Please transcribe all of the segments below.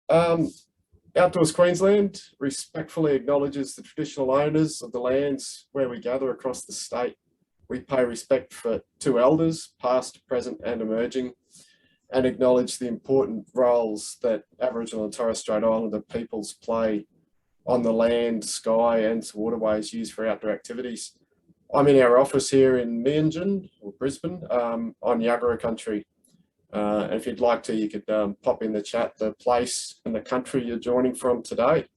Um, Outdoors Queensland respectfully acknowledges the traditional owners of the lands where we gather across the state. We pay respect to elders, past, present and emerging, and acknowledge the important roles that Aboriginal and Torres Strait Islander peoples play on the land, sky and waterways used for outdoor activities. I'm in our office here in Meanjin, or Brisbane, on Yagara country. And if you'd like to, you could pop in the chat the place and the country you're joining from today.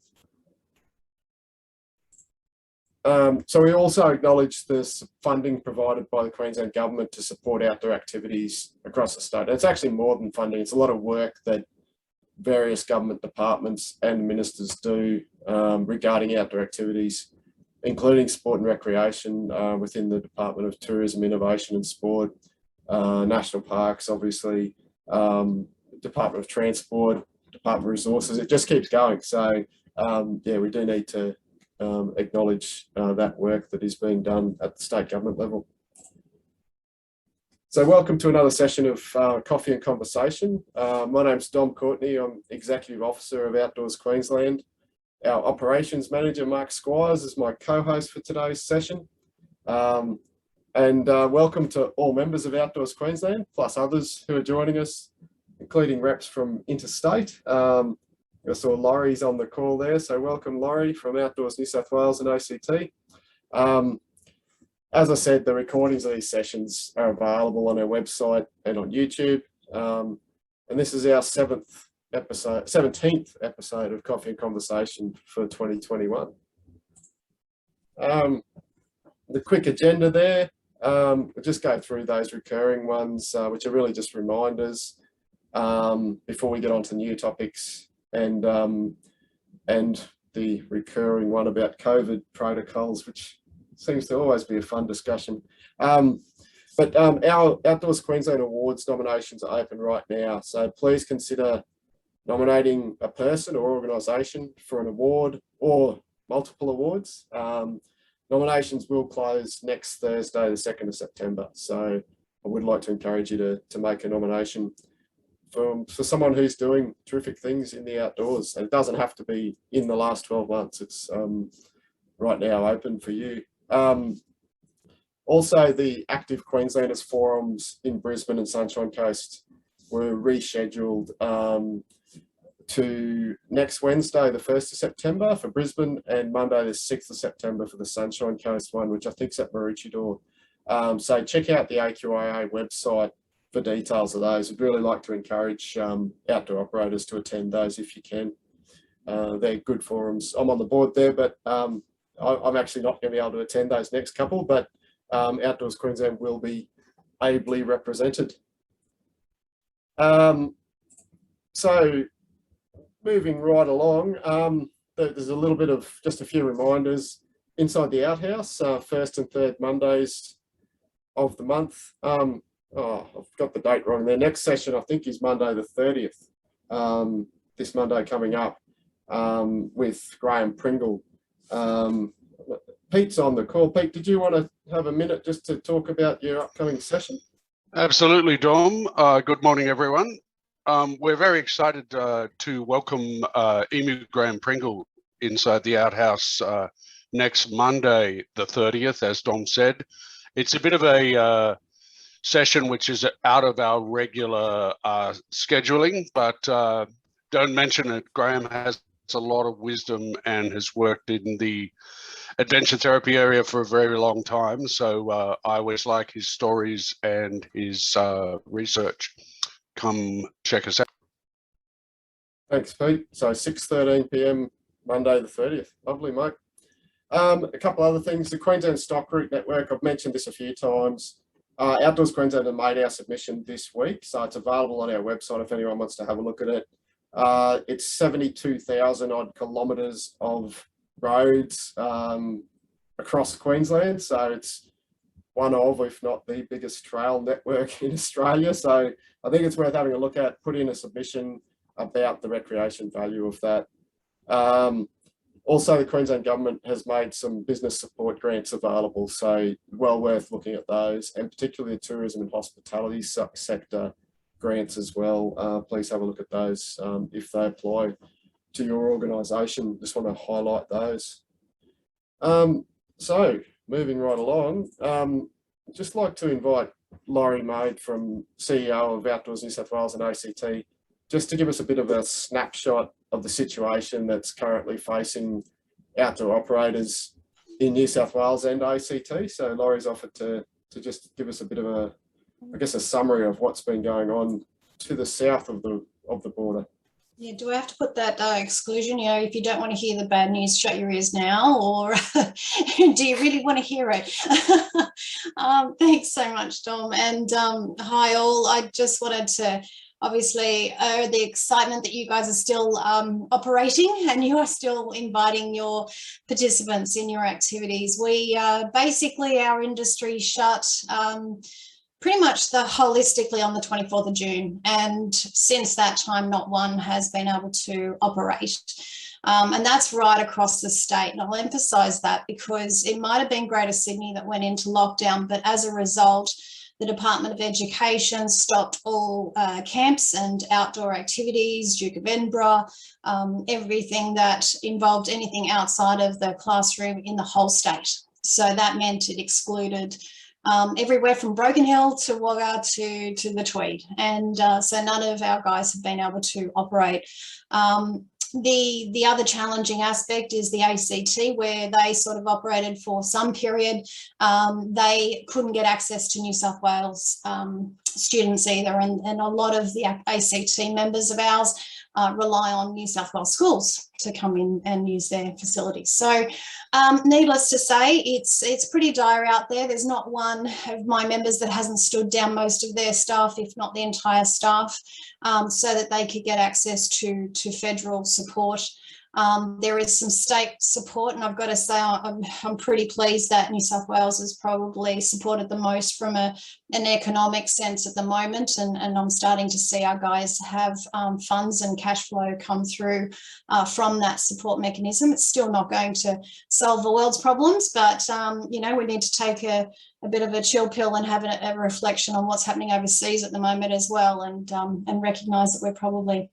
So we also acknowledge the funding provided by the Queensland government to support outdoor activities across the state. It's actually more than funding, it's a lot of work that various government departments and ministers do regarding outdoor activities, including sport and recreation within the Department of Tourism, Innovation and Sport, National Parks, obviously, Department of Transport, Department of Resources. It just keeps going. So yeah, we do need to acknowledge that work that is being done at the state government level. So welcome to another session of Coffee and Conversation. My name's Dom Courtney. I'm Executive Officer of Outdoors Queensland. Our Operations Manager, Mark Squires, is my co-host for today's session. Welcome to all members of Outdoors Queensland, plus others who are joining us, including reps from interstate. I saw Laurie's on the call there, so welcome Laurie from Outdoors New South Wales and ACT. As I said, the recordings of these sessions are available on our website and on YouTube. And this is our 17th episode of Coffee and Conversation for 2021. The quick agenda there, we'll just go through those recurring ones, which are really just reminders before we get on to new topics, and the recurring one about COVID protocols, which seems to always be a fun discussion. Our Outdoors Queensland Awards nominations are open right now, so please consider nominating a person or organisation for an award or multiple awards. Nominations will close next Thursday, the 2nd of September. So I would like to encourage you to make a nomination for someone who's doing terrific things in the outdoors. And it doesn't have to be in the last 12 months. It's right now open for you. Also, the Active Queenslanders forums in Brisbane and Sunshine Coast were rescheduled to next Wednesday, the 1st of September for Brisbane, and Monday, the 6th of September for the Sunshine Coast one, which I think is at Maroochydore. So check out the AQIA website for details of those. I'd really like to encourage outdoor operators to attend those if you can. They're good forums. I'm on the board there, but I'm actually not going to be able to attend those next couple, but Outdoors Queensland will be ably represented. So moving right along, there's a little bit of just a few reminders inside the outhouse, first and third Mondays of the month. Oh, I've got the date wrong there. Next session, I think, is Monday the 30th, this Monday coming up, with Graham Pringle. Pete's on the call. Pete, did you want to have a minute just to talk about your upcoming session? Absolutely, Dom. Good morning, everyone. We're very excited to welcome Emu Graham Pringle inside the outhouse next Monday, the 30th, as Dom said. It's a bit of a session which is out of our regular scheduling, but don't mention it. Graham has a lot of wisdom and has worked in the adventure therapy area for a very long time. So I always like his stories and his research. Come check us out. Thanks, Pete. So 6:13 p.m. Monday the 30th. Lovely, mate. A couple other things. The Queensland Stock Route Network, I've mentioned this a few times. Outdoors Queensland have made our submission this week, so it's available on our website if anyone wants to have a look at it. It's 72,000 odd kilometres of roads across Queensland, so it's one of, if not the biggest trail network in Australia. So I think it's worth having a look at. Put in a submission about the recreation value of that. Also, the Queensland government has made some business support grants available, so well worth looking at those, and particularly the tourism and hospitality sector grants as well. Please have a look at those if they apply to your organisation. Just want to highlight those. So moving right along, just like to invite Laurie Maid, from CEO of Outdoors New South Wales and ACT, just to give us a bit of a snapshot of the situation that's currently facing outdoor operators in New South Wales and ACT. So Laurie's offered to just give us a bit of a, I guess, a summary of what's been going on to the south of the border. Yeah, do I have to put that exclusion, you know, if you don't want to hear the bad news, shut your ears now, or do you really want to hear it? Thanks so much, Dom, and hi all. I just wanted to obviously the excitement that you guys are still operating and you are still inviting your participants in your activities. We basically, our industry shut pretty much holistically on the 24th of June. And since that time, not one has been able to operate. And that's right across the state. And I'll emphasise that because it might have been Greater Sydney that went into lockdown, but as a result, the Department of Education stopped all camps and outdoor activities, Duke of Edinburgh, everything that involved anything outside of the classroom in the whole state. So that meant it excluded everywhere from Broken Hill to Wagga to the Tweed. And so none of our guys have been able to operate. The other challenging aspect is the ACT, where they sort of operated for some period. They couldn't get access to New South Wales students either, and a lot of the ACT members of ours rely on New South Wales schools to come in and use their facilities. So needless to say, it's pretty dire out there. There's not one of my members that hasn't stood down most of their staff, if not the entire staff, so that they could get access to federal support. There is some state support, and I've got to say I'm pretty pleased that New South Wales has probably supported the most from an economic sense at the moment, and I'm starting to see our guys have funds and cash flow come through from that support mechanism. It's still not going to solve the world's problems, but you know, we need to take a bit of a chill pill and have a reflection on what's happening overseas at the moment as well, and recognise that we're probably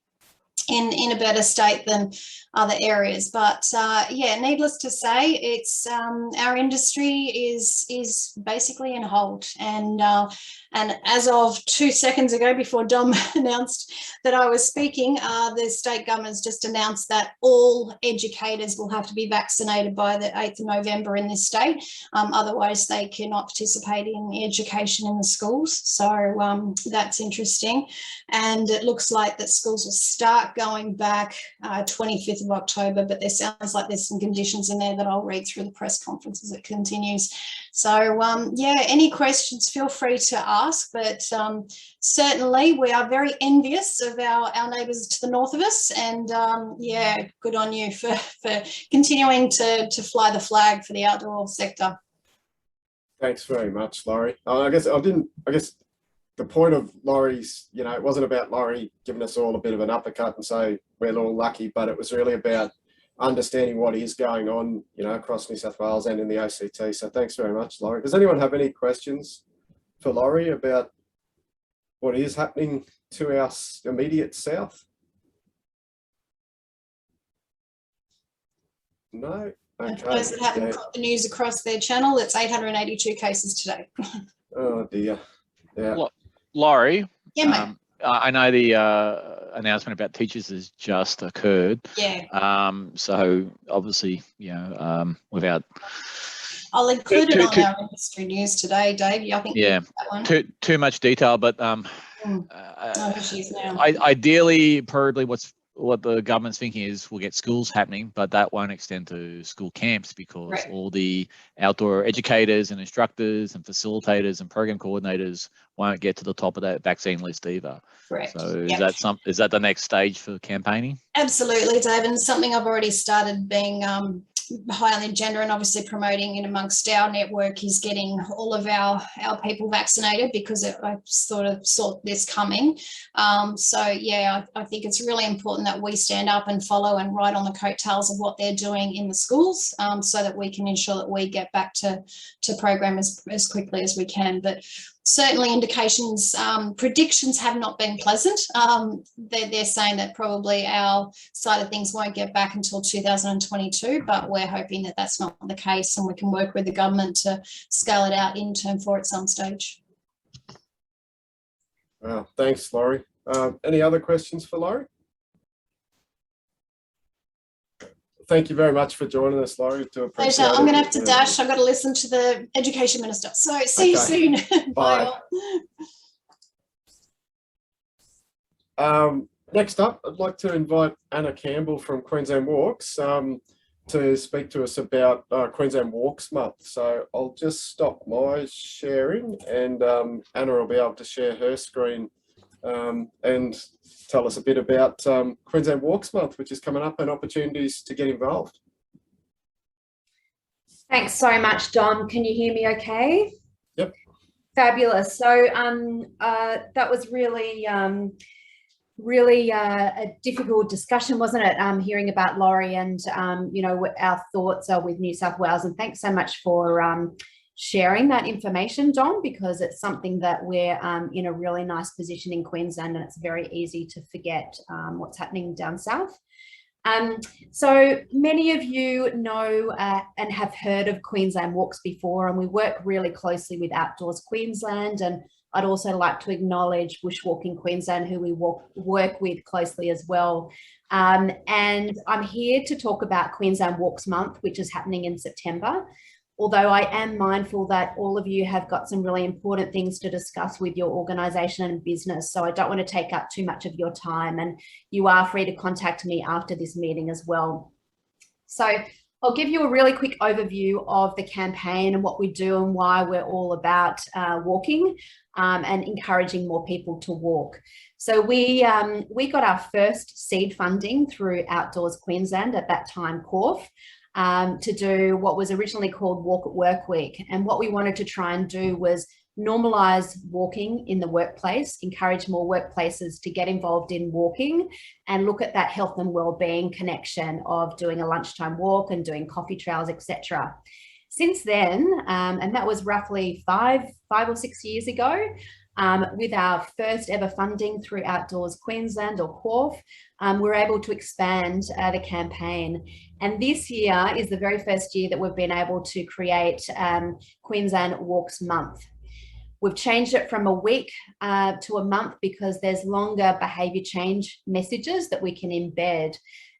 in a better state than other areas. But yeah, needless to say, it's our industry is basically in hold, and as of 2 seconds ago, before Dom announced that I was speaking, the state government's just announced that all educators will have to be vaccinated by the 8th of November in this state, otherwise they cannot participate in education in the schools. So that's interesting, and it looks like that schools will start going back 25th of October, but there sounds like there's some conditions in there that I'll read through the press conference as it continues. So yeah, any questions, feel free to ask, but certainly we are very envious of our neighbours to the north of us, and yeah, good on you for continuing to fly the flag for the outdoor sector. Thanks very much, Laurie. I guess the point of Laurie's, you know, it wasn't about Laurie giving us all a bit of an uppercut and say we're all lucky, but it was really about understanding what is going on, you know, across New South Wales and in the ACT. So thanks very much, Laurie. Does anyone have any questions for Laurie about what is happening to our immediate south? No? Okay. Those that haven't got the news across their channel, it's 882 cases today. Oh dear. Yeah. Laurie, yeah, mate. I know the announcement about teachers has just occurred. Yeah. So obviously, you know, without. I'll include it on our industry news today, Dave. I think yeah, that one. Too much detail, but ideally, probably what the government's thinking is we'll get schools happening, but that won't extend to school camps because right. all the outdoor educators and instructors and facilitators and program coordinators won't get to the top of that vaccine list either. Correct. So yep. is that the next stage for campaigning? Absolutely, Dave, and something I've already started being high on the agenda and obviously promoting in amongst our network is getting all of our people vaccinated, because I sort of saw this coming. So yeah, I think it's really important that we stand up and follow and ride on the coattails of what they're doing in the schools, so that we can ensure that we get back to program as quickly as we can. But certainly indications, predictions have not been pleasant. They're saying that probably our side of things won't get back until 2022, but we're hoping that that's not the case and we can work with the government to scale it out in term 4 at some stage. Wow, thanks, Laurie. Any other questions for Laurie? Thank you very much for joining us, Laurie. To appreciate I'm going to have to it. dash. I've got to listen to the Education Minister. So see you soon. Bye. Next up, I'd like to invite Anna Campbell from Queensland Walks to speak to us about Queensland Walks Month. So I'll just stop my sharing and Anna will be able to share her screen and tell us a bit about Queensland Walks Month, which is coming up, and opportunities to get involved. Thanks so much, Dom. Can you hear me okay? Yep. Fabulous. So that was really a difficult discussion, wasn't it? Hearing about Laurie and, you know, what our thoughts are with New South Wales. And thanks so much for sharing that information, Dom, because it's something that we're in a really nice position in Queensland, and it's very easy to forget what's happening down south. So many of you know and have heard of Queensland Walks before, and we work really closely with Outdoors Queensland, and I'd also like to acknowledge Bushwalking Queensland, who we work with closely as well. And I'm here to talk about Queensland Walks Month, which is happening in September. Although I am mindful that all of you have got some really important things to discuss with your organisation and business, so I don't want to take up too much of your time, and you are free to contact me after this meeting as well. So I'll give you a really quick overview of the campaign and what we do and why we're all about walking and encouraging more people to walk. So we got our first seed funding through Outdoors Queensland, at that time CORF, to do what was originally called Walk at Work Week. And what we wanted to try and do was normalise walking in the workplace, encourage more workplaces to get involved in walking and look at that health and wellbeing connection of doing a lunchtime walk and doing coffee trails, etc. Since then, and that was roughly five or 6 years ago, with our first ever funding through Outdoors Queensland, or CORF, we're able to expand the campaign. And this year is the very first year that we've been able to create Queensland Walks Month. We've changed it from a week to a month because there's longer behaviour change messages that we can embed.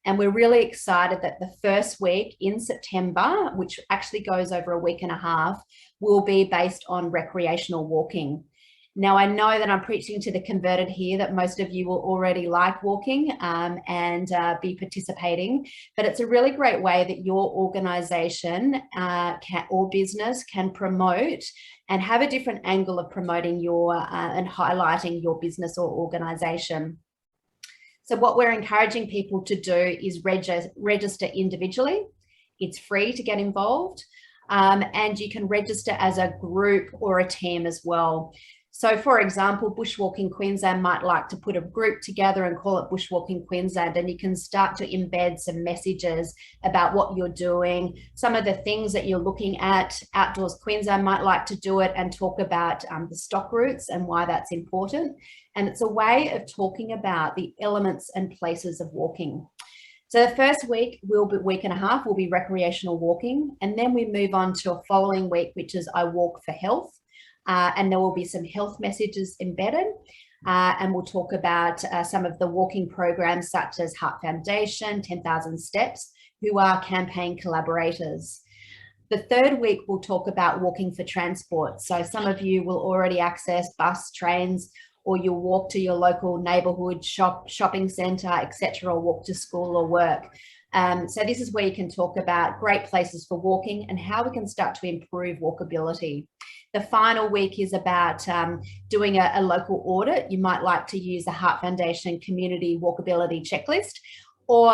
And we're really excited that the first week in September, which actually goes over a week and a half, will be based on recreational walking. Now, I know that I'm preaching to the converted here, that most of you will already like walking and be participating, but it's a really great way that your organisation or business can promote and have a different angle of promoting your and highlighting your business or organisation. So what we're encouraging people to do is register individually. It's free to get involved, and you can register as a group or a team as well. So, for example, Bushwalking Queensland might like to put a group together and call it Bushwalking Queensland, and you can start to embed some messages about what you're doing, some of the things that you're looking at. Outdoors Queensland might like to do it and talk about the stock routes and why that's important. And it's a way of talking about the elements and places of walking. So the first week, week and a half, will be recreational walking. And then we move on to a following week, which is I Walk for Health. And there will be some health messages embedded, and we'll talk about some of the walking programs such as Heart Foundation, 10,000 Steps, who are campaign collaborators. The third week, we'll talk about walking for transport. So some of you will already access bus, trains, or you'll walk to your local neighbourhood shopping centre, etc., or walk to school or work. So this is where you can talk about great places for walking and how we can start to improve walkability. The final week is about doing a local audit. You might like to use the Heart Foundation Community Walkability Checklist, or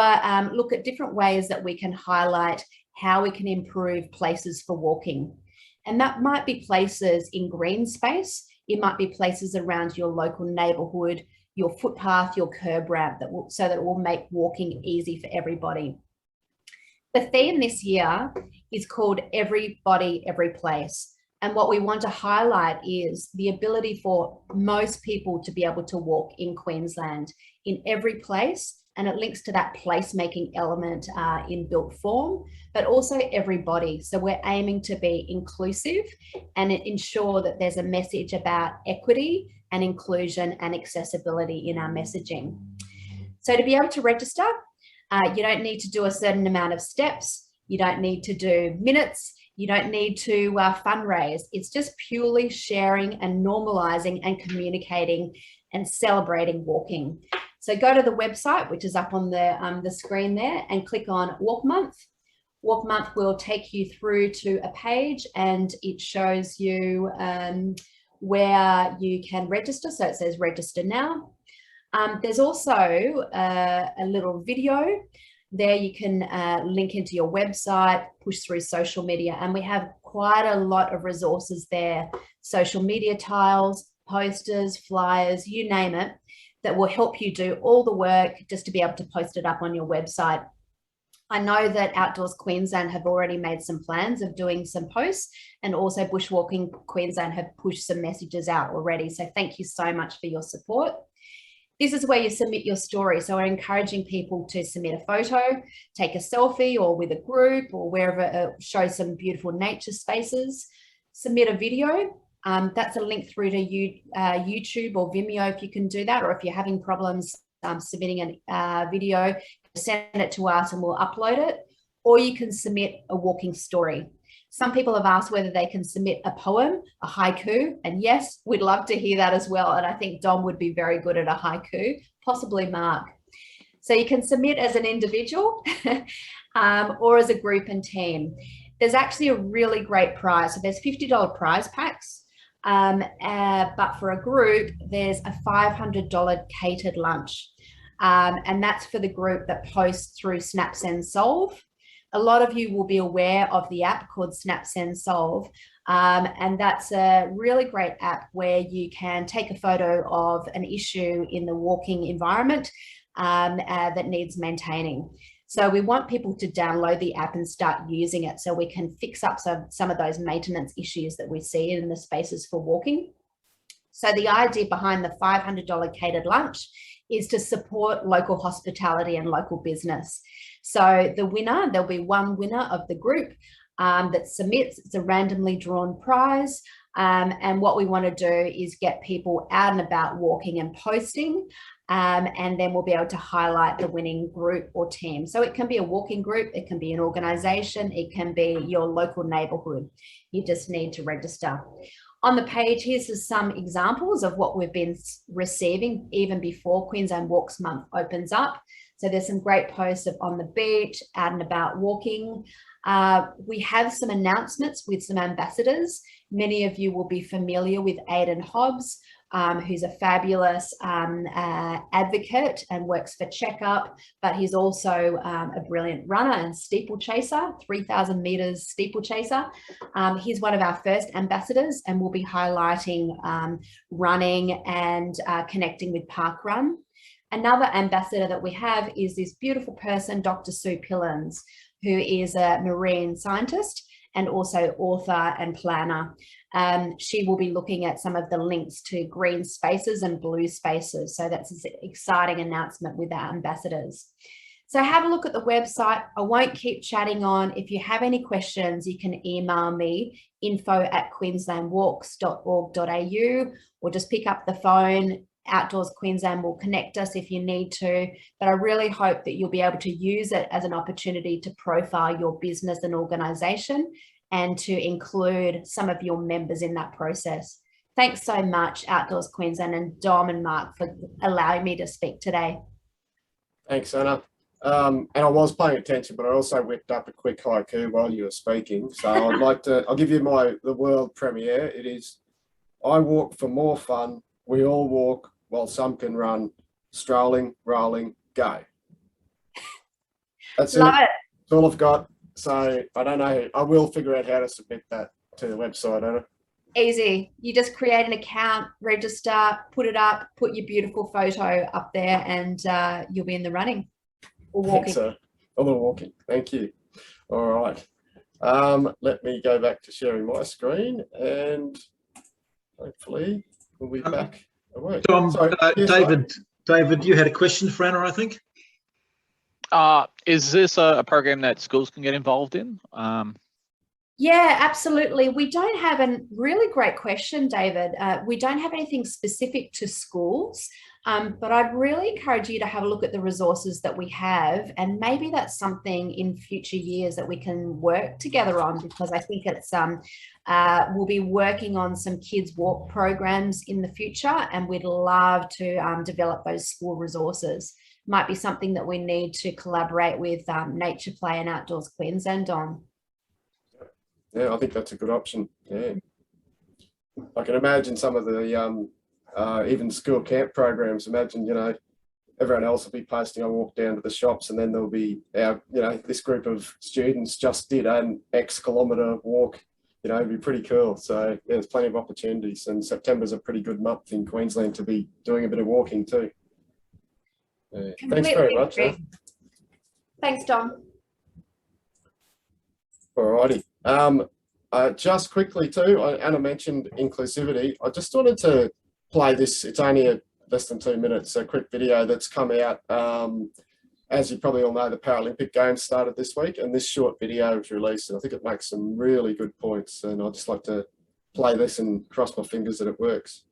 look at different ways that we can highlight how we can improve places for walking. And that might be places in green space. It might be places around your local neighbourhood, your footpath, your curb ramp, so that it will make walking easy for everybody. The theme this year is called Everybody, Every Place. And what we want to highlight is the ability for most people to be able to walk in Queensland in every place. And it links to that placemaking element in built form, but also everybody. So we're aiming to be inclusive and ensure that there's a message about equity and inclusion and accessibility in our messaging. So to be able to register, you don't need to do a certain amount of steps. You don't need to do minutes. You don't need to fundraise. It's just purely sharing and normalizing and communicating and celebrating walking. So go to the website, which is up on the screen there, and click on Walk Month. Walk Month will take you through to a page and it shows you where you can register. So it says register now. There's also a little video there. You can link into your website, push through social media, and we have quite a lot of resources there. Social media tiles, posters, flyers, you name it, that will help you do all the work just to be able to post it up on your website. I know that Outdoors Queensland have already made some plans of doing some posts, and also Bushwalking Queensland have pushed some messages out already. So thank you so much for your support. This is where you submit your story. So we're encouraging people to submit a photo, take a selfie, or with a group, or wherever it shows some beautiful nature spaces. Submit a video. That's a link through to YouTube or Vimeo if you can do that, or if you're having problems submitting a video, send it to us and we'll upload it. Or you can submit a walking story. Some people have asked whether they can submit a poem, a haiku, and yes, we'd love to hear that as well. And I think Dom would be very good at a haiku, possibly Mark. So you can submit as an individual or as a group and team. There's actually a really great prize. So there's $50 prize packs, but for a group, there's a $500 catered lunch. And that's for the group that posts through Snap Send Solve. A lot of you will be aware of the app called Snap Send Solve, and that's a really great app where you can take a photo of an issue in the walking environment that needs maintaining. So we want people to download the app and start using it so we can fix up some of those maintenance issues that we see in the spaces for walking. So the idea behind the $500 catered lunch is to support local hospitality and local business. So the winner, there'll be one winner of the group that submits. It's a randomly drawn prize. And what we want to do is get people out and about walking and posting. And then we'll be able to highlight the winning group or team. So it can be a walking group, it can be an organization, it can be your local neighborhood. You just need to register. On the page, here's some examples of what we've been receiving even before Queensland Walks Month opens up. So there's some great posts of on the beach, out and about walking. We have some announcements with some ambassadors. Many of you will be familiar with Aiden Hobbs, who's a fabulous advocate and works for Checkup, but he's also a brilliant runner and steeplechaser, 3,000 meters steeplechaser. He's one of our first ambassadors, and we'll be highlighting running and connecting with Park Run. Another ambassador that we have is this beautiful person, Dr. Sue Pillans, who is a marine scientist and also author and planner. She will be looking at some of the links to green spaces and blue spaces. So that's an exciting announcement with our ambassadors. So have a look at the website. I won't keep chatting on. If you have any questions, you can email me, info@queenslandwalks.org.au, or just pick up the phone. Outdoors Queensland will connect us if you need to, but I really hope that you'll be able to use it as an opportunity to profile your business and organisation and to include some of your members in that process. Thanks so much, Outdoors Queensland, and Dom and Mark for allowing me to speak today. Thanks, Anna. And I was paying attention, but I also whipped up a quick haiku while you were speaking. So I'll give you the world premiere. It is, I walk for more fun. We all walk while some can run, strolling, rolling, go. That's Love it. That's all I've got. So I don't know. I will figure out how to submit that to the website, Anna. Easy. You just create an account, register, put it up, put your beautiful photo up there, and you'll be in the running or walking. Thanks, or the walking. Thank you. All right. Let me go back to sharing my screen and hopefully we'll be back away. Tom, yes, David, you had a question for Anna, I think? Is this a program that schools can get involved in? Yeah, absolutely. We don't have a really great question, David. We don't have anything specific to schools, but I'd really encourage you to have a look at the resources that we have, and maybe that's something in future years that we can work together on, because I think it's we'll be working on some kids walk programs in the future, and we'd love to develop those school resources. Might be something that we need to collaborate with Nature Play and Outdoors Queensland on. Yeah, I think that's a good option. Yeah, I can imagine some of the even school camp programs. Imagine, you know, everyone else will be posting, I walk down to the shops, and then there'll be our, you know, this group of students just did an X kilometre walk. You know, it'd be pretty cool. So yeah, there's plenty of opportunities, and September's a pretty good month in Queensland to be doing a bit of walking too. Thanks very much. Thanks, Dom. Alrighty. Just quickly too, Anna mentioned inclusivity. I just wanted to play this. It's only less than 2 minutes, a quick video that's come out. As you probably all know, the Paralympic Games started this week, and this short video was released, and I think it makes some really good points, and I'd just like to play this and cross my fingers that it works.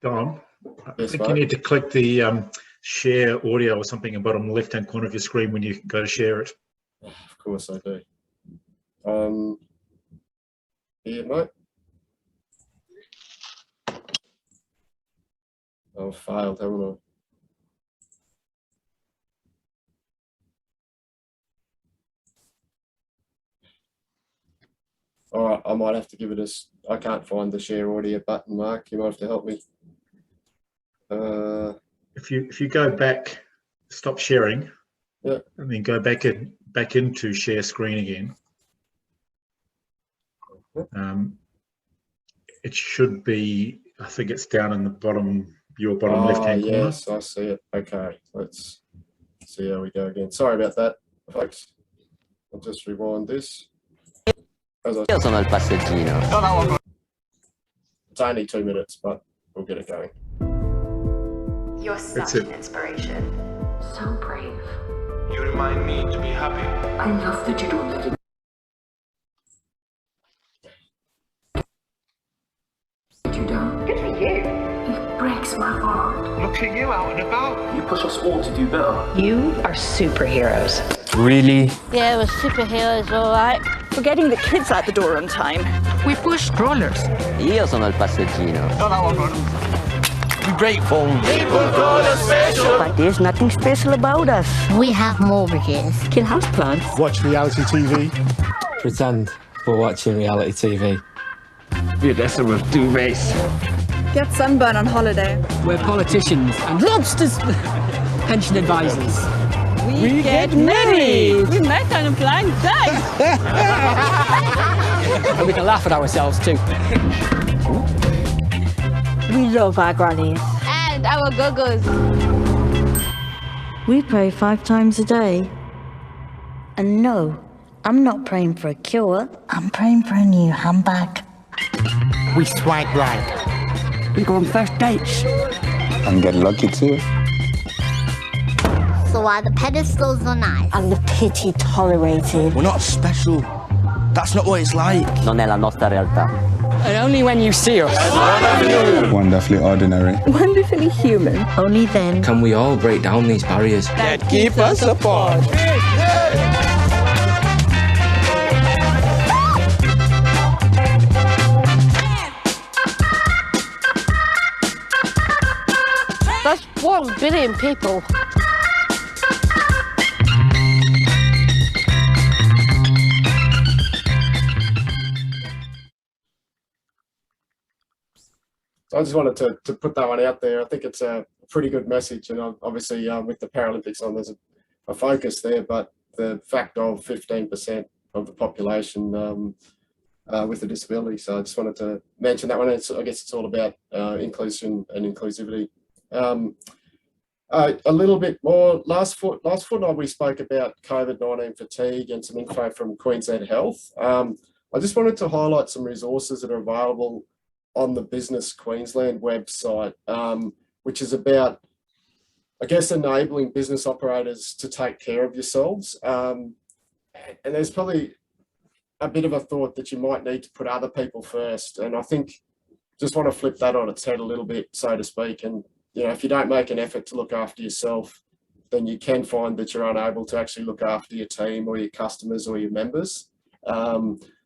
Dom, Yes, I think you need to click the share audio or something in the bottom left-hand corner of your screen when you go to share it. Oh, of course I do. Here, mate. I've failed, haven't I? All right, I might have to give it a. I can't find the share audio button, Mark. You might have to help me. If you go back, stop sharing, yeah, and then go back into share screen again. It should be. I think it's down in the bottom, your bottom left-hand corner. Yes, I see it. Okay, let's see how we go again. Sorry about that, folks. I'll just rewind this. It's only 2 minutes, but we'll get it going. You're such an inspiration. So brave. You remind me to be happy. I love that you don't let it you down. Good for you. It breaks my heart. Look at you out and about. You push us all to do better. You are superheroes. Really? Yeah, we're superheroes, all right. For getting the kids out the door on time. We push strollers. Io sono il passeggino. We're grateful. People call us special. But there's nothing special about us. We have mortgages. Kill houseplants. Watch reality TV. Pretend we're watching reality TV. We're destined with duvets. Get sunburn on holiday. We're politicians and lobsters. Pension advisors. We get married. We met on a blind date. And we can laugh at ourselves too. We love our grannies. And our go-go's. We pray 5 times a day. And no, I'm not praying for a cure. I'm praying for a new handbag. We swipe right. We go on first dates. And get lucky too. So are the pedestals are nice? And the pity tolerated. We're not special. That's not what it's like. Non è la nostra realtà. And only when you see us. Wonderfully ordinary. Wonderfully human. Only then Can we all break down these barriers that keep us apart. That's 1 billion people. So I just wanted to put that one out there. I think it's a pretty good message, and obviously with the Paralympics on, there's a focus there, but the fact of 15% of the population with a disability. So I just wanted to mention that one. I guess it's all about inclusion and inclusivity. A little bit more, last fortnight we spoke about COVID-19 fatigue and some info from Queensland Health. I just wanted to highlight some resources that are available on the Business Queensland website, which is about, I guess, enabling business operators to take care of yourselves. And there's probably a bit of a thought that you might need to put other people first. And I think just want to flip that on its head a little bit, so to speak. And, you know, if you don't make an effort to look after yourself, then you can find that you're unable to actually look after your team or your customers or your members.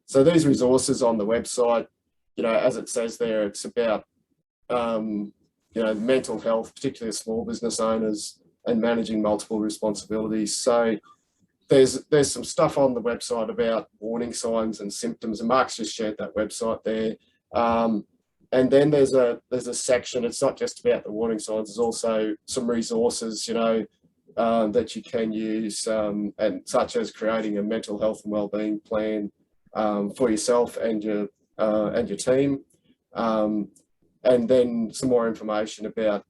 So these resources on the website, you know, as it says there, it's about, you know, mental health, particularly small business owners, and managing multiple responsibilities. So there's some stuff on the website about warning signs and symptoms, and Mark's just shared that website there. And then there's a section, it's not just about the warning signs, there's also some resources, you know, that you can use, and such as creating a mental health and wellbeing plan for yourself and your team, and then some more information about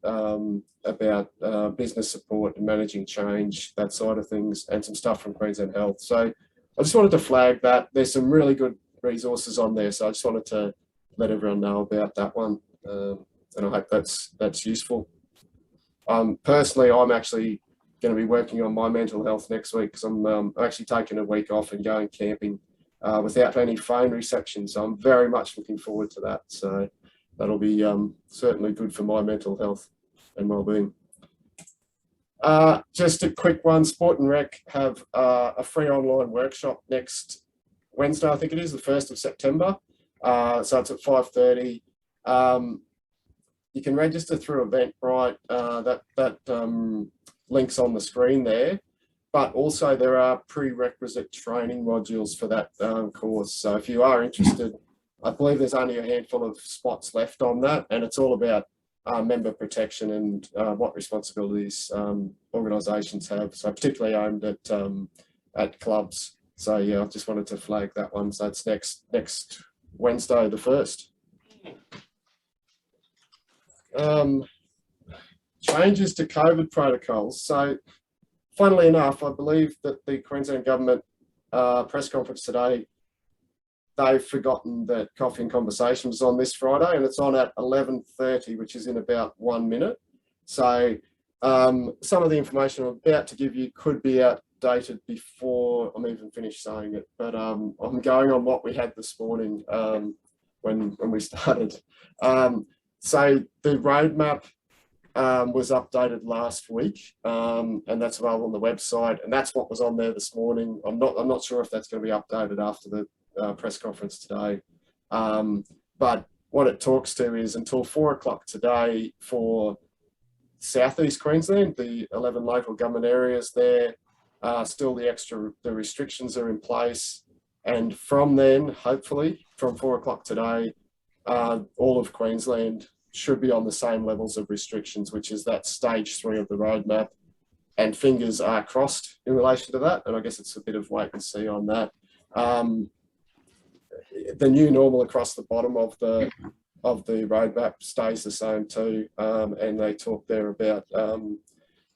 business support and managing change, that side of things, and some stuff from Queensland Health. So I just wanted to flag that. There's some really good resources on there, so I just wanted to let everyone know about that one, and I hope that's useful. Personally, I'm actually going to be working on my mental health next week, because I'm actually taking a week off and going camping without any phone reception. So I'm very much looking forward to that. So that'll be certainly good for my mental health and wellbeing. Just a quick one, Sport and Rec have a free online workshop next Wednesday, I think it is, the 1st of September. So it's at 5:30. You can register through Eventbrite. That link's on the screen there. But also there are prerequisite training modules for that course. So if you are interested, I believe there's only a handful of spots left on that, and it's all about member protection and what responsibilities organisations have. So particularly aimed at clubs. So yeah, I just wanted to flag that one. So it's next Wednesday the 1st. Changes to COVID protocols. So funnily enough, I believe that the Queensland Government press conference today, they've forgotten that Coffee and Conversation was on this Friday, and it's on at 11:30, which is in about 1 minute. So some of the information I'm about to give you could be outdated before I'm even finished saying it, but I'm going on what we had this morning when we started. So the roadmap was updated last week, and that's available on the website, and that's what was on there this morning. I'm not sure if that's going to be updated after the press conference today, but what it talks to is until 4 o'clock today for Southeast Queensland, the 11 local government areas there, still the restrictions are in place, and from then, hopefully from 4 o'clock today, all of Queensland should be on the same levels of restrictions, which is that stage 3 of the roadmap, and fingers are crossed in relation to that, and I guess it's a bit of wait and see on that. The new normal across the bottom of the roadmap stays the same too, and they talk there about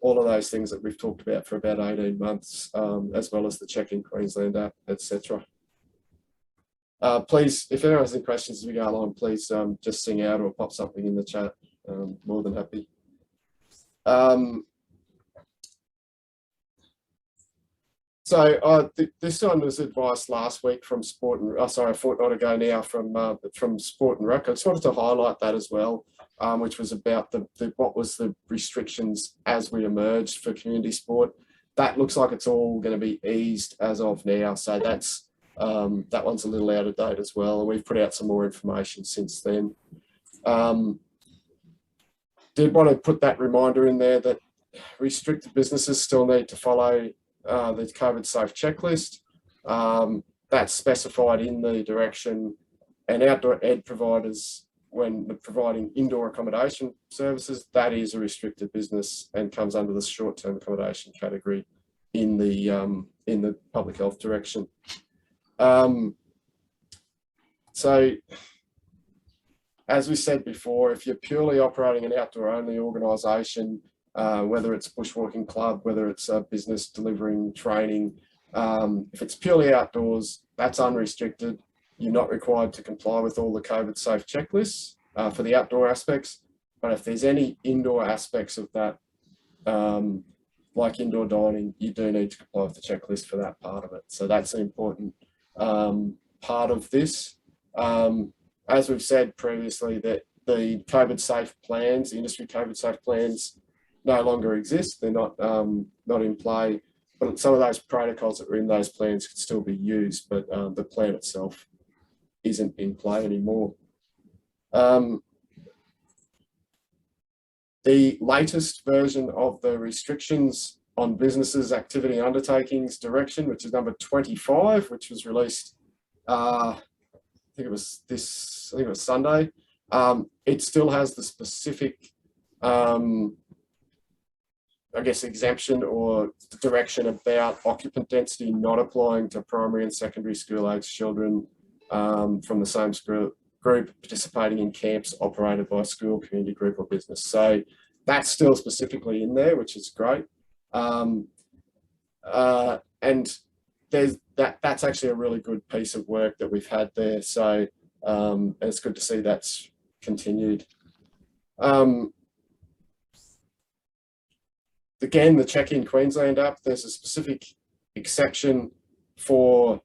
all of those things that we've talked about for about 18 months, as well as the Check in Queensland app, etc. Please, if anyone has any questions as we go along, please just sing out or pop something in the chat. More than happy. So this one was advice last week from Sport and a fortnight ago now from Sport and Rec. I just wanted to highlight that as well, which was about what was the restrictions as we emerged for community sport. That looks like it's all going to be eased as of now. So that's that one's a little out of date as well, and we've put out some more information since then. Did want to put that reminder in there that restricted businesses still need to follow the COVID safe checklist. That's specified in the direction, and outdoor ed providers, when providing indoor accommodation services, that is a restricted business and comes under the short-term accommodation category in the public health direction. So as we said before, if you're purely operating an outdoor only organisation, whether it's a bushwalking club, whether it's a business delivering training, if it's purely outdoors, that's unrestricted. You're not required to comply with all the COVID safe checklists for the outdoor aspects. But if there's any indoor aspects of that, like indoor dining, you do need to comply with the checklist for that part of it. So that's an important part of this. As we've said previously, that the COVID safe plans, the industry COVID safe plans, no longer exist. They're not in play, but some of those protocols that were in those plans could still be used, but the plan itself isn't in play anymore. The latest version of the restrictions on businesses, activity and undertakings direction, which is number 25, which was released, I think it was Sunday. It still has the specific, I guess, exemption or direction about occupant density not applying to primary and secondary school age children from the same school group participating in camps operated by a school, community group or business. So that's still specifically in there, which is great. And that's actually a really good piece of work that we've had there. So and it's good to see that's continued. Again, the Check In Queensland app, there's a specific exception for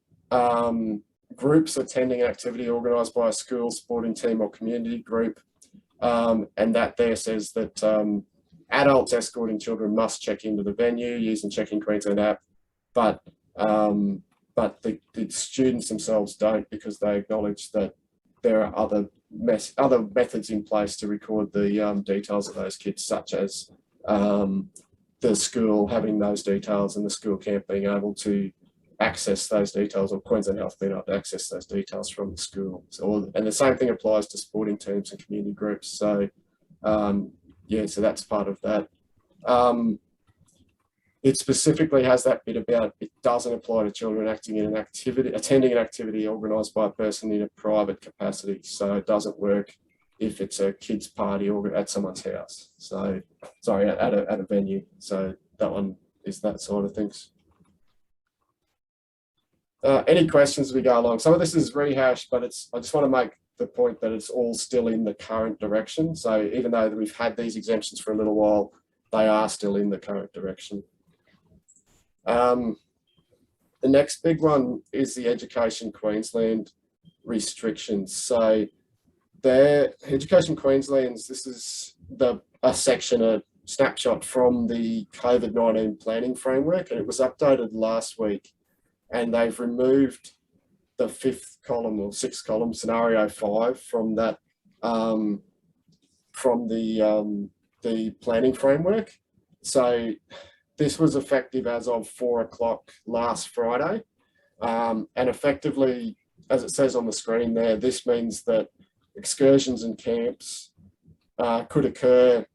groups attending an activity organised by a school, sporting team or community group. And that there says that adults escorting children must check into the venue using Check In Queensland app, but the students themselves don't, because they acknowledge that there are other methods in place to record the details of those kids, such as the school having those details and the school camp being able to access those details, or Queensland Health being able to access those details from the school. So, and the same thing applies to sporting teams and community groups. So yeah, so that's part of that. It specifically has that bit about it doesn't apply to children attending an activity organised by a person in a private capacity. So it doesn't work if it's a kids' party or at someone's house. So sorry, at a venue. So that one is that sort of things. Any questions as we go along? Some of this is rehashed, but I just want to make the point that it's all still in the current direction. So even though we've had these exemptions for a little while, they are still in the current direction. The next big one is the Education Queensland restrictions. So the Education Queensland's, this is a section, a snapshot from the COVID-19 planning framework, and it was updated last week. And they've removed the fifth column or sixth column, scenario 5, from that, from the planning framework. So this was effective as of 4 o'clock last Friday. And effectively, as it says on the screen there, this means that excursions and camps could occur,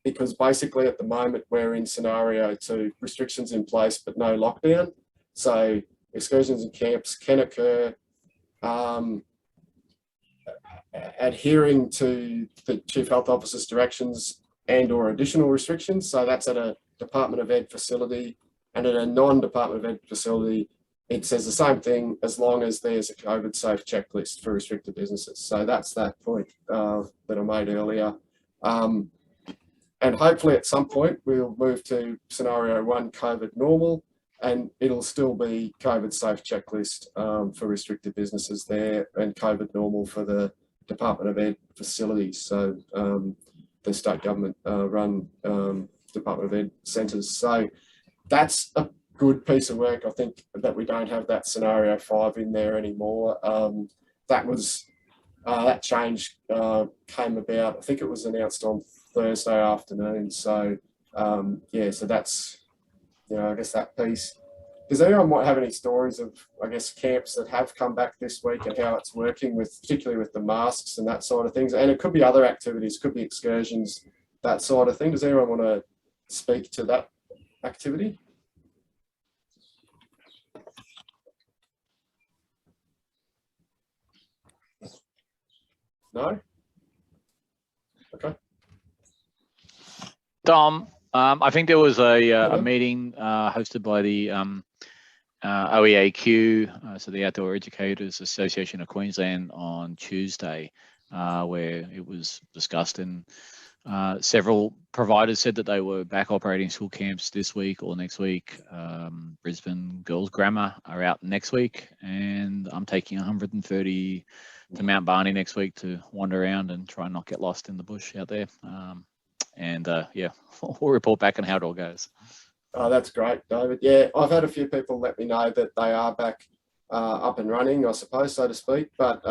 because basically at the moment we're in scenario 2, restrictions in place but no lockdown. So excursions and camps can occur adhering to the Chief Health Officer's directions and or additional restrictions. So that's at a Department of Ed facility, and at a non-Department of Ed facility, it says the same thing as long as there's a COVID safe checklist for restricted businesses. So that's that point that I made earlier. And hopefully at some point we'll move to scenario 1, COVID normal, and it'll still be COVID safe checklist for restricted businesses there, and COVID normal for the Department of Ed facilities. So the state government run Department of Ed centres. So that's a good piece of work. I think that we don't have that scenario 5 in there anymore. That change came about, I think it was announced on Thursday afternoon. So yeah, so that's, I guess that piece. Does anyone might have any stories of, I guess, camps that have come back this week and how it's working with, particularly with the masks and that sort of things? And it could be other activities, could be excursions, that sort of thing. Does anyone want to speak to that activity? No? Okay. Dom, I think there was a meeting hosted by the OEAQ, so the Outdoor Educators Association of Queensland, on Tuesday, where it was discussed, and several providers said that they were back operating school camps this week or next week. Brisbane Girls Grammar are out next week, and I'm taking 130 to Mount Barney next week to wander around and try and not get lost in the bush out there. Yeah, we'll report back on how it all goes. Oh, that's great, David. Yeah, I've had a few people let me know that they are back up and running, I suppose, so to speak. But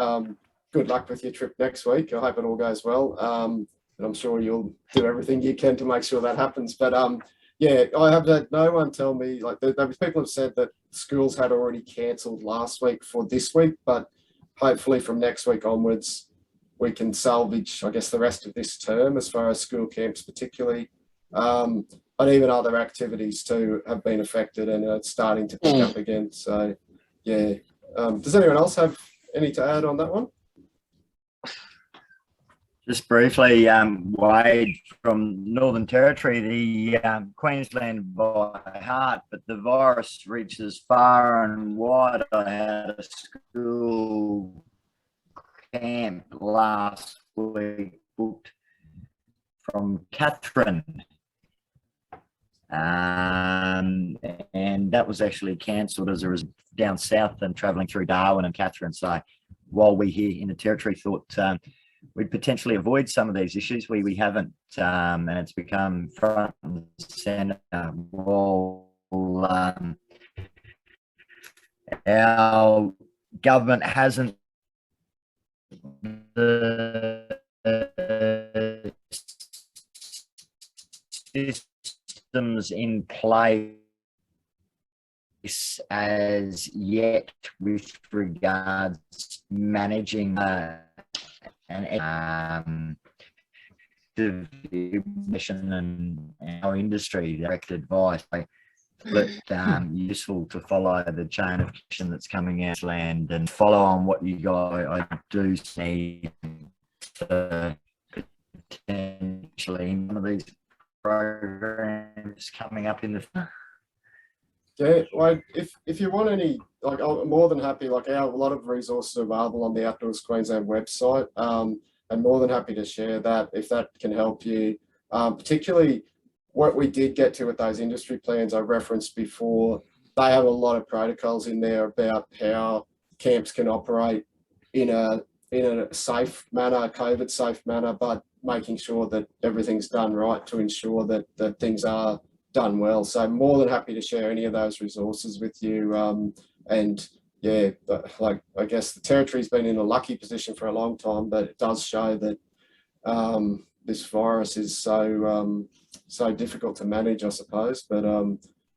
good luck with your trip next week. I hope it all goes well. And I'm sure you'll do everything you can to make sure that happens. But yeah, I have had no one tell me, like, people have said that schools had already cancelled last week for this week, but hopefully from next week onwards, we can salvage, I guess, the rest of this term as far as school camps particularly. But even other activities too have been affected, and it's starting to pick up again. So, yeah. Does anyone else have any to add on that one? Just briefly, Wade from Northern Territory, the Queensland by heart, but the virus reaches far and wide. I had a school camp last week booked from Catherine. And that was actually cancelled as a result down south and travelling through Darwin and Catherine. So while we here in the Territory thought we'd potentially avoid some of these issues, we haven't, and it's become front and centre. While our government hasn't systems in place as yet with regards managing and mission and our industry. Direct advice, useful to follow the chain of action that's coming out of land and follow on what you guys. I do need to potentially one of these programs coming up in the. Yeah, like if you want any, like, I'm more than happy. Like, a lot of resources are available on the Outdoors Queensland website. I'm more than happy to share that if that can help you. Particularly what we did get to with those industry plans I referenced before, they have a lot of protocols in there about how camps can operate in a safe manner, COVID safe manner, but making sure that everything's done right to ensure that things are done well. So more than happy to share any of those resources with you. And yeah, like, I guess the Territory's been in a lucky position for a long time, but it does show that this virus is so difficult to manage, I suppose. But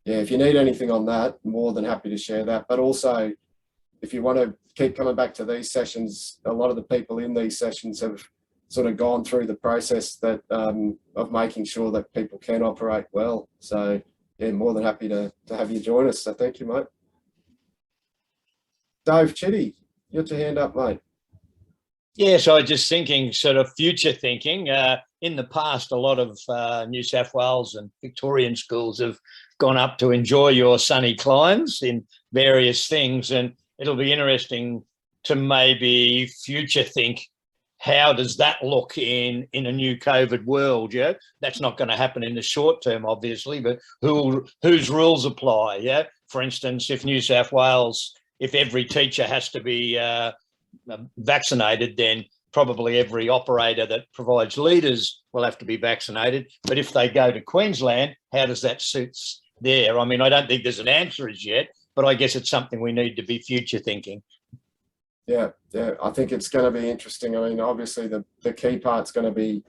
yeah, if you need anything on that, more than happy to share that. But also, if you want to keep coming back to these sessions, a lot of the people in these sessions have sort of gone through the process that of making sure that people can operate well. So yeah, more than happy to have you join us. So thank you, mate. Dave Chitty, you got your hand up, mate. Yes, I was just thinking, sort of future thinking. In the past, a lot of New South Wales and Victorian schools have gone up to enjoy your sunny climes in various things, and it'll be interesting to maybe future think, how does that look in a new COVID world? Yeah, that's not going to happen in the short term, obviously, but whose rules apply? Yeah, for instance, if New South Wales, if every teacher has to be vaccinated, then probably every operator that provides leaders will have to be vaccinated. But if they go to Queensland, how does that suit there? I mean, I don't think there's an answer as yet, but I guess it's something we need to be future thinking. Yeah, I think it's going to be interesting. I mean, obviously the key part's going to be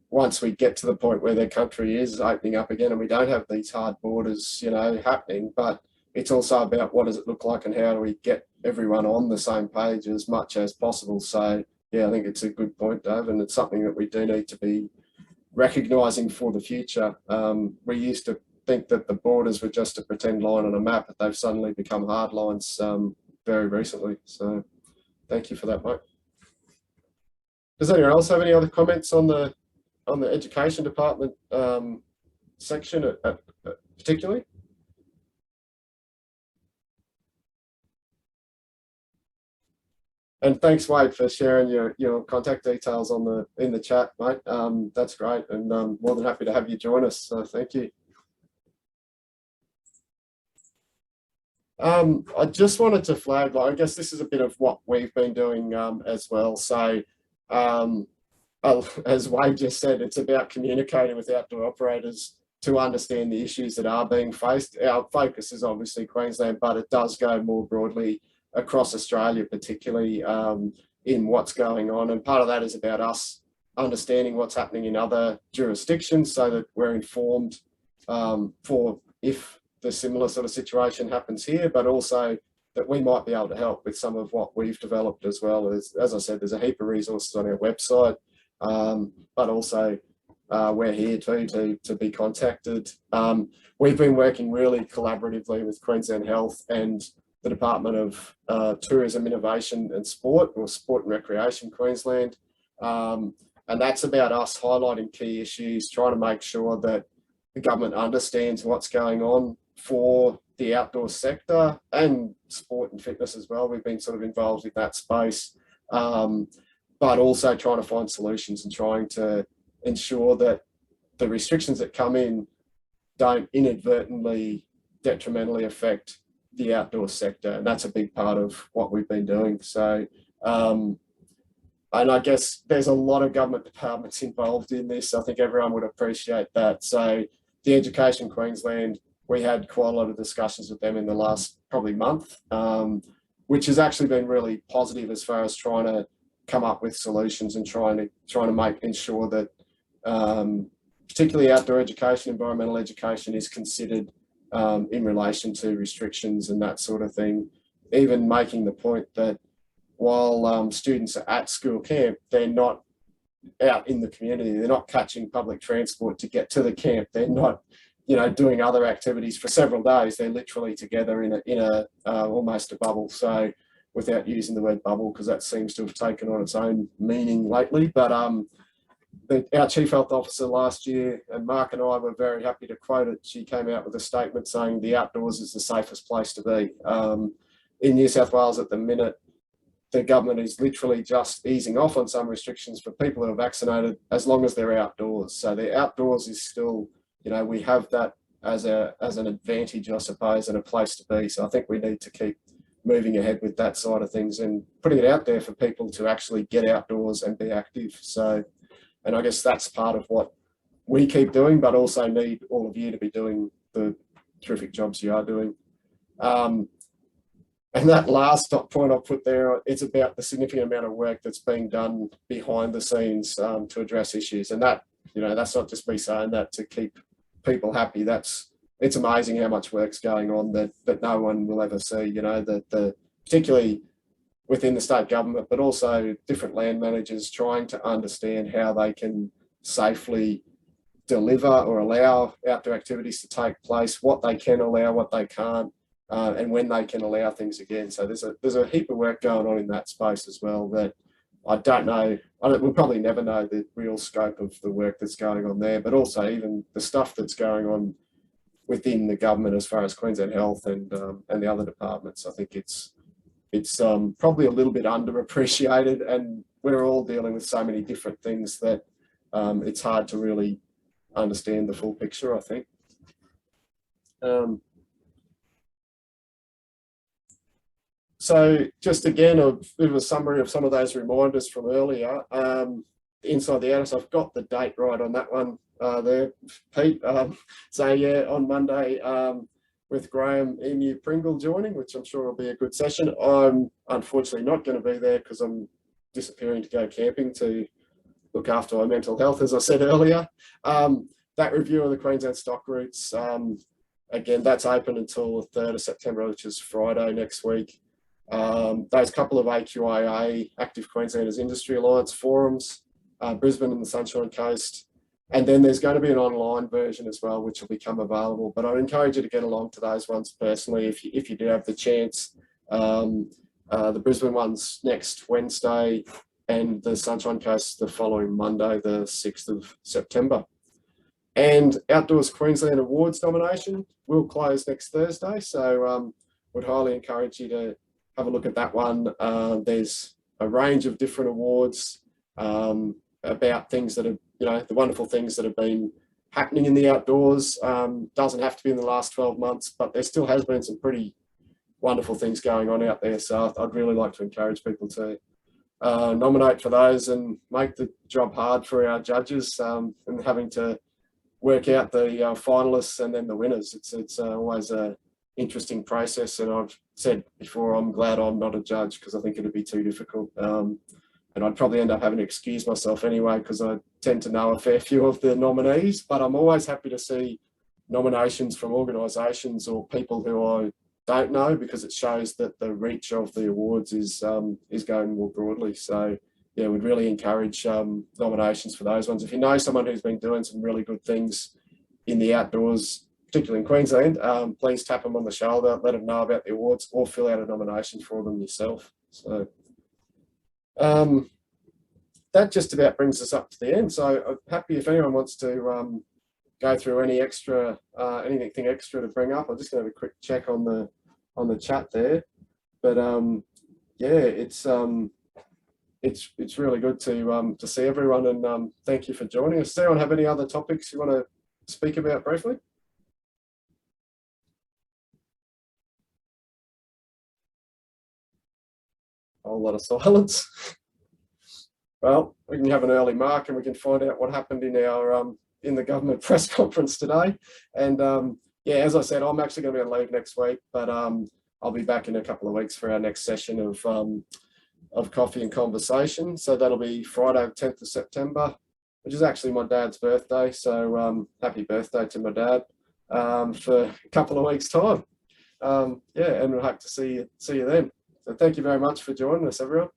once we get to the point where the country is opening up again and we don't have these hard borders, happening, but it's also about what does it look like and how do we get everyone on the same page as much as possible. So yeah, I think it's a good point, Dave, and it's something that we do need to be recognising for the future. We used to think that the borders were just a pretend line on a map, but they've suddenly become hard lines very recently. So thank you for that, mate. Does anyone else have any other comments on the education department section particularly? And thanks, Wade, for sharing your contact details in the chat, mate. That's great, and more than happy to have you join us. So thank you. I just wanted to flag, I guess this is a bit of what we've been doing as well. So as Wade just said, it's about communicating with outdoor operators to understand the issues that are being faced. Our focus is obviously Queensland, but it does go more broadly across Australia, particularly in what's going on. And part of that is about us understanding what's happening in other jurisdictions so that we're informed for if the similar sort of situation happens here, but also that we might be able to help with some of what we've developed as well. As I said, there's a heap of resources on our website, but also we're here too to be contacted. We've been working really collaboratively with Queensland Health and the Department of Tourism, Innovation and Sport, or Sport and Recreation Queensland. And that's about us highlighting key issues, trying to make sure that the government understands what's going on for the outdoor sector and sport and fitness as well. We've been sort of involved in that space, but also trying to find solutions and trying to ensure that the restrictions that come in don't inadvertently detrimentally affect the outdoor sector. And that's a big part of what we've been doing. So, and I guess there's a lot of government departments involved in this. I think everyone would appreciate that. So the Education Queensland, we had quite a lot of discussions with them in the last probably month, which has actually been really positive as far as trying to come up with solutions and trying to ensure that particularly outdoor education, environmental education is considered in relation to restrictions and that sort of thing. Even making the point that while students are at school camp, they're not out in the community. They're not catching public transport to get to the camp. They're not, doing other activities for several days. They're literally together in a almost a bubble. So, without using the word bubble, because that seems to have taken on its own meaning lately. But our Chief Health Officer last year, and Mark and I were very happy to quote it. She came out with a statement saying the outdoors is the safest place to be. In New South Wales at the minute, the government is literally just easing off on some restrictions for people who are vaccinated as long as they're outdoors. So the outdoors is still, we have that as an advantage, I suppose, and a place to be. So I think we need to keep moving ahead with that side of things and putting it out there for people to actually get outdoors and be active. So, and I guess that's part of what we keep doing, but also need all of you to be doing the terrific jobs you are doing. And that last point I'll put there, it's about the significant amount of work that's being done behind the scenes to address issues. And that, that's not just me saying that to keep people happy. It's amazing how much work's going on that no one will ever see, particularly within the state government, but also different land managers trying to understand how they can safely deliver or allow outdoor activities to take place, what they can allow, what they can't, and when they can allow things again. So there's a heap of work going on in that space as well that I don't know, we'll probably never know the real scope of the work that's going on there, but also even the stuff that's going on within the government as far as Queensland Health and the other departments. I think it's probably a little bit underappreciated, and we're all dealing with so many different things that it's hard to really understand the full picture, I think. So just again, a bit of a summary of some of those reminders from earlier. Inside the Outer, so I've got the date right on that one there, Pete. So yeah, on Monday, with Graham Emu Pringle joining, which I'm sure will be a good session. I'm unfortunately not going to be there because I'm disappearing to go camping to look after my mental health, as I said earlier. That review of the Queensland stock routes, again, that's open until the 3rd of September, which is Friday next week. Those couple of AQIA, Active Queenslanders Industry Alliance forums, Brisbane and the Sunshine Coast. And then there's going to be an online version as well, which will become available. But I'd encourage you to get along to those ones personally if you do have the chance. The Brisbane one's next Wednesday. and the Sunshine Coast the following Monday, the 6th of September. And Outdoors Queensland Awards nomination will close next Thursday, so would highly encourage you to have a look at that one. There's a range of different awards about things that are, the wonderful things that have been happening in the outdoors. Doesn't have to be in the last 12 months, but there still has been some pretty wonderful things going on out there. So I'd really like to encourage people to nominate for those and make the job hard for our judges, and having to work out the finalists and then the winners. It's always a interesting process, and I've said before, I'm glad I'm not a judge because I think it'd be too difficult. And I'd probably end up having to excuse myself anyway because I tend to know a fair few of the nominees, but I'm always happy to see nominations from organisations or people who I don't know, because it shows that the reach of the awards is going more broadly. So yeah, we'd really encourage nominations for those ones. If you know someone who's been doing some really good things in the outdoors, particularly in Queensland, please tap them on the shoulder, let them know about the awards, or fill out a nomination for them yourself. So that just about brings us up to the end. So I'm happy if anyone wants to go through any extra, anything extra to bring up. I'm just going to have a quick check on the chat there. But yeah, it's really good to see everyone, and thank you for joining us. Does anyone have any other topics you want to speak about briefly? A whole lot of silence. Well, we can have an early mark and we can find out what happened in our in the government press conference today. And yeah, as I said, I'm actually going to be on leave next week, but I'll be back in a couple of weeks for our next session of coffee and conversation. So that'll be Friday, 10th of September, which is actually my dad's birthday. So happy birthday to my dad for a couple of weeks' time. Yeah, and we'll hope to see you then. So thank you very much for joining us, everyone.